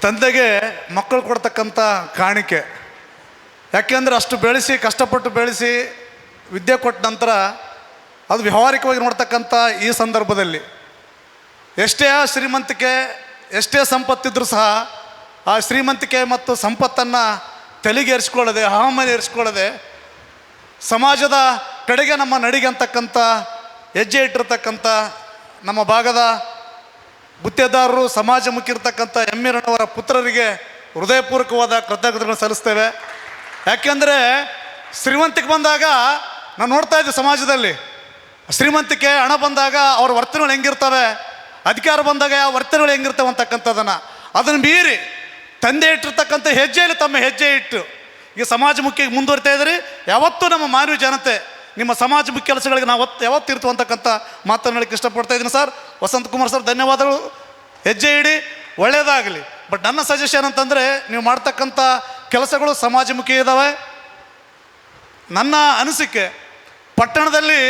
ತಂದೆಗೆ ಮಕ್ಕಳು ಕೊಡ್ತಕ್ಕಂಥ ಕಾಣಿಕೆ. ಯಾಕೆಂದರೆ ಅಷ್ಟು ಬೆಳೆಸಿ, ಕಷ್ಟಪಟ್ಟು ಬೆಳೆಸಿ ವಿದ್ಯೆ ಕೊಟ್ಟ ನಂತರ ಅದು ವ್ಯಾವಹಾರಿಕವಾಗಿ ನೋಡ್ತಕ್ಕಂಥ ಈ ಸಂದರ್ಭದಲ್ಲಿ ಎಷ್ಟೇ ಶ್ರೀಮಂತಿಕೆ, ಎಷ್ಟೇ ಸಂಪತ್ತಿದ್ರೂ ಸಹ ಆ ಶ್ರೀಮಂತಿಕೆ ಮತ್ತು ಸಂಪತ್ತನ್ನು ತಲೆಗೆ ಏರಿಸ್ಕೊಳ್ಳದೆ, ಅಹಮಲ್ಲಿ ಏರಿಸ್ಕೊಳ್ಳದೆ, ಸಮಾಜದ ಕಡೆಗೆ ನಮ್ಮ ನಡಿಗೆ ಅಂತಕ್ಕಂಥ ಹೆಜ್ಜೆ ಇಟ್ಟಿರ್ತಕ್ಕಂಥ ನಮ್ಮ ಭಾಗದ ಗುತ್ತೇದಾರರು, ಸಮಾಜಮುಖಿ ಇರ್ತಕ್ಕಂಥ ಎಮ್ಮಿರಣ್ಣವರ ಪುತ್ರರಿಗೆ ಹೃದಯಪೂರ್ವಕವಾದ ಕೃತಜ್ಞತೆಗಳನ್ನು ಸಲ್ಲಿಸ್ತೇವೆ. ಯಾಕೆಂದರೆ ಶ್ರೀಮಂತಿಕೆ ಬಂದಾಗ ನಾವು ನೋಡ್ತಾ ಇದ್ದೀವಿ ಸಮಾಜದಲ್ಲಿ ಶ್ರೀಮಂತಿಕೆ, ಹಣ ಬಂದಾಗ ಅವ್ರ ವರ್ತನೆಗಳು ಹೆಂಗಿರ್ತವೆ, ಅಧಿಕಾರ ಬಂದಾಗ ಯಾವ ವರ್ತನೆಗಳು ಹೆಂಗಿರ್ತವೆ ಅದನ್ನು ಮೀರಿ ತಂದೆ ಇಟ್ಟಿರ್ತಕ್ಕಂಥ ಹೆಜ್ಜೆಯಲ್ಲಿ ತಮ್ಮ ಹೆಜ್ಜೆ ಇಟ್ಟು ಈಗ ಸಮಾಜಮುಖಿ ಮುಂದುವರಿತಾ ಇದ್ದೀರಿ. ಯಾವತ್ತೂ ನಮ್ಮ ಮಾನವ ಜನತೆ ನಿಮ್ಮ ಸಮಾಜಮುಖಿ ಕೆಲಸಗಳಿಗೆ ನಾವು ಯಾವತ್ತು ಇರ್ತೀವಿ ಅಂತಕ್ಕಂಥ ಮಾತನ್ನು ಹೇಳಕ್ಕೆ ಇಷ್ಟಪಡ್ತಾ ಇದ್ದೀನಿ. ಸರ್ ವಸಂತ ಕುಮಾರ್ ಸರ್, ಧನ್ಯವಾದಗಳು. ಹೆಜ್ಜೆ ಇಡಿ, ಒಳ್ಳೆಯದಾಗಲಿ. ಬಟ್ ನನ್ನ ಸಜೆಷನ್ ಅಂತಂದರೆ, ನೀವು ಮಾಡ್ತಕ್ಕಂಥ ಕೆಲಸಗಳು ಸಮಾಜಮುಖಿ ಇದ್ದಾವೆ. ನನ್ನ ಅನಿಸಿಕೆ, ಪಟ್ಟಣದಲ್ಲಿ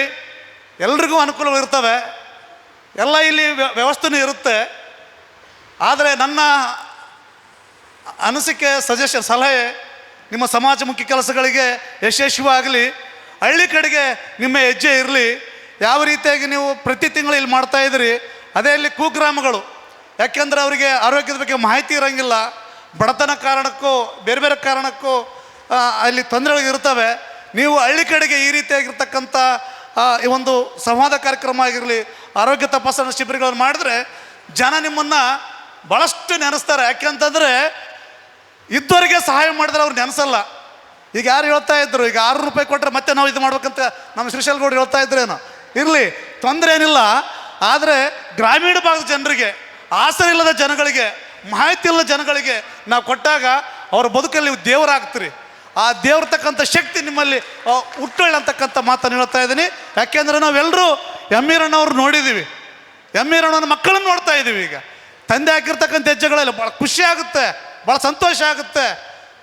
ಎಲ್ರಿಗೂ ಅನುಕೂಲಗಳಿರ್ತವೆ, ಎಲ್ಲ ಇಲ್ಲಿ ವ್ಯವಸ್ಥೆನೂ ಇರುತ್ತೆ. ಆದರೆ ನನ್ನ ಅನಿಸಿಕೆ, ಸಜೆಷನ್, ಸಲಹೆ, ನಿಮ್ಮ ಸಮಾಜಮುಖಿ ಕೆಲಸಗಳಿಗೆ ಯಶಸ್ವಿಯಾಗಲಿ. ಹಳ್ಳಿ ಕಡೆಗೆ ನಿಮ್ಮ ಹೆಜ್ಜೆ ಇರಲಿ. ಯಾವ ರೀತಿಯಾಗಿ ನೀವು ಪ್ರತಿ ತಿಂಗಳು ಇಲ್ಲಿ ಮಾಡ್ತಾಯಿದ್ರಿ, ಅದೇ ಇಲ್ಲಿ ಕುಗ್ರಾಮಗಳು. ಯಾಕೆಂದರೆ ಅವರಿಗೆ ಆರೋಗ್ಯದ ಬಗ್ಗೆ ಮಾಹಿತಿ ಇರೋಂಗಿಲ್ಲ. ಬಡತನ ಕಾರಣಕ್ಕೂ ಬೇರೆ ಬೇರೆ ಕಾರಣಕ್ಕೂ ಅಲ್ಲಿ ತೊಂದರೆಗಳಿರ್ತವೆ. ನೀವು ಹಳ್ಳಿ ಕಡೆಗೆ ಈ ರೀತಿಯಾಗಿರ್ತಕ್ಕಂಥ ಈ ಒಂದು ಸಂವಾದ ಕಾರ್ಯಕ್ರಮ ಆಗಿರಲಿ, ಆರೋಗ್ಯ ತಪಾಸಣಾ ಶಿಬಿರಗಳನ್ನು ಮಾಡಿದ್ರೆ ಜನ ನಿಮ್ಮನ್ನು ಭಾಳಷ್ಟು ನೆನೆಸ್ತಾರೆ. ಯಾಕೆಂತಂದರೆ ಇದ್ದವರಿಗೆ ಸಹಾಯ ಮಾಡಿದ್ರೆ ಅವ್ರು ನೆನೆಸಲ್ಲ. ಈಗ ಯಾರು ಹೇಳ್ತಾ ಇದ್ರು, ಈಗ 600 ರೂಪಾಯಿ ಕೊಟ್ಟರೆ ಮತ್ತೆ ನಾವು ಇದು ಮಾಡ್ಬೇಕಂತ ನಮ್ಮ ಶ್ರೀಶೈಲಗೌಡರು ಹೇಳ್ತಾ ಇದ್ರೇನೋ. ಇರಲಿ, ತೊಂದರೆ ಏನಿಲ್ಲ. ಆದರೆ ಗ್ರಾಮೀಣ ಭಾಗದ ಜನರಿಗೆ, ಆಸರೆ ಇಲ್ಲದ ಜನಗಳಿಗೆ, ಮಾಹಿತಿ ಇಲ್ಲದ ಜನಗಳಿಗೆ ನಾವು ಕೊಟ್ಟಾಗ ಅವ್ರ ಬದುಕಲ್ಲಿ ದೇವರಾಗ್ತೀರಿ. ಆ ದೇವ್ರತಕ್ಕಂಥ ಶಕ್ತಿ ನಿಮ್ಮಲ್ಲಿ ಹುಟ್ಟೊಳ್ಳಿ ಅಂತಕ್ಕಂಥ ಮಾತನ್ನು ಹೇಳ್ತಾ ಇದ್ದೀನಿ. ಯಾಕೆಂದರೆ ನಾವೆಲ್ಲರೂ ಎಮ್ಮಿರಣ್ಣವ್ರು ನೋಡಿದ್ದೀವಿ, ಎಮ್ಮಿರಣ್ಣನ ಮಕ್ಕಳನ್ನು ನೋಡ್ತಾ ಇದ್ದೀವಿ. ಈಗ ತಂದೆ ಹಾಕಿರ್ತಕ್ಕಂಥ ಹೆಜ್ಜೆಗಳಲ್ಲಿ ಭಾಳ ಖುಷಿ ಆಗುತ್ತೆ, ಭಾಳ ಸಂತೋಷ ಆಗುತ್ತೆ.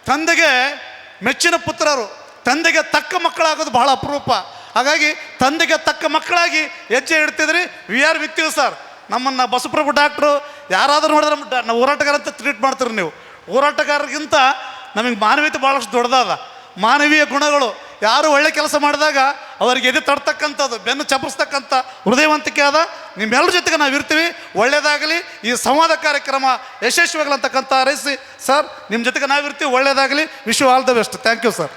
ತಂದೆಗೆ ಮೆಚ್ಚಿನ ಪುತ್ರರು, ತಂದೆಗೆ ತಕ್ಕ ಮಕ್ಕಳಾಗೋದು ಬಹಳ ಅಪರೂಪ. ಹಾಗಾಗಿ ತಂದೆಗೆ ತಕ್ಕ ಮಕ್ಕಳಾಗಿ ಹೆಜ್ಜೆ ಇಡ್ತಿದ್ರಿ. We are with you sir. ನಮ್ಮನ್ನು ಬಸವಪ್ರಭು ಡಾಕ್ಟ್ರು ಯಾರಾದರೂ ನೋಡಿದ್ರೆ ನಾವು ಹೋರಾಟಗಾರ ಅಂತ ಟ್ರೀಟ್ ಮಾಡ್ತೀರಿ. ನೀವು ಹೋರಾಟಗಾರರಿಗಿಂತ ನಮಗೆ ಮಾನವೀಯತೆ ಭಾಳಷ್ಟು ದೊಡ್ಡದಾದ. ಮಾನವೀಯ ಗುಣಗಳು, ಯಾರು ಒಳ್ಳೆ ಕೆಲಸ ಮಾಡಿದಾಗ ಅವರಿಗೆ ಎದೆ ತಡ್ತಕ್ಕಂಥದ್ದು, ಬೆನ್ನು ಚಪ್ಪರಿಸ್ತಕ್ಕಂಥ ಹೃದಯವಂತಿಕೆ ಆದ ನಿಮ್ಮೆಲ್ಲರ ಜೊತೆಗೆ ನಾವು ಇರ್ತೀವಿ. ಒಳ್ಳೆಯದಾಗಲಿ. ಈ ಸಂವಾದ ಕಾರ್ಯಕ್ರಮ ಯಶಸ್ವಿಯಾಗಲಿ ಅಂತಕ್ಕಂಥ ಹಾರೈಸಿ ಸರ್, ನಿಮ್ಮ ಜೊತೆಗೆ ನಾವಿರ್ತೀವಿ. ಒಳ್ಳೆಯದಾಗಲಿ. Wish you all the best. Thank you sir.